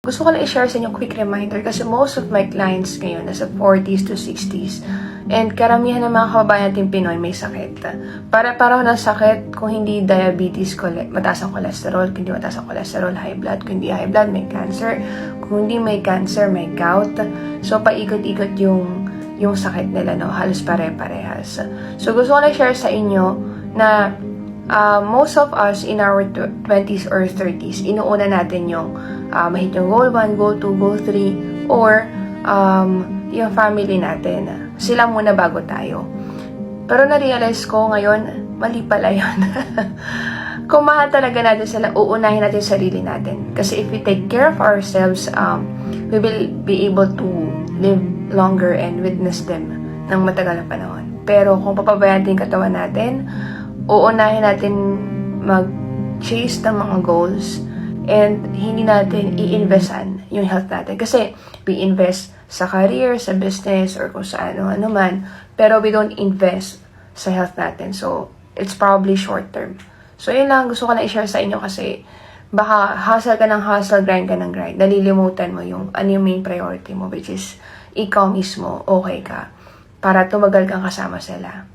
gusto ko lang i-share sa inyo quick reminder kasi most of my clients ngayon nasa 40s to 60s and karamihan ng mga kababayan natin Pinoy may sakit. Para-paraw ng sakit kung hindi diabetes, mataas ang cholesterol, kung hindi mataas ang cholesterol, high blood, kung hindi high blood, may cancer, kung hindi may cancer, may gout. So, paikot-ikot yung sakit nila, no? Halos pare-parehas. So, gusto ko lang share sa inyo na most of us in our 20s or 30s, inuuna natin yung mahit yung goal 1, goal 2, goal 3, or yung family natin. Sila muna bago tayo. Pero na-realize ko ngayon, mali pala yun. Kung mahal talaga natin sila, uunahin natin sarili natin. Kasi if we take care of ourselves, we will be able to live longer and witness them ng matagal na panahon. Pero kung papabayaan natin yung katawan natin, uunahin natin mag-chase ng mga goals and hindi natin i-investan yung health natin. Kasi we invest sa career, sa business, or kung sa ano man, pero we don't invest sa health natin. So, it's probably short term. So, yun lang gusto ko na i-share sa inyo kasi baka hustle ka ng hustle, grind ka ng grind. Nalilimutan mo yung ano yung main priority mo, which is ikaw mismo, okay ka, para tumagal kang kasama sila.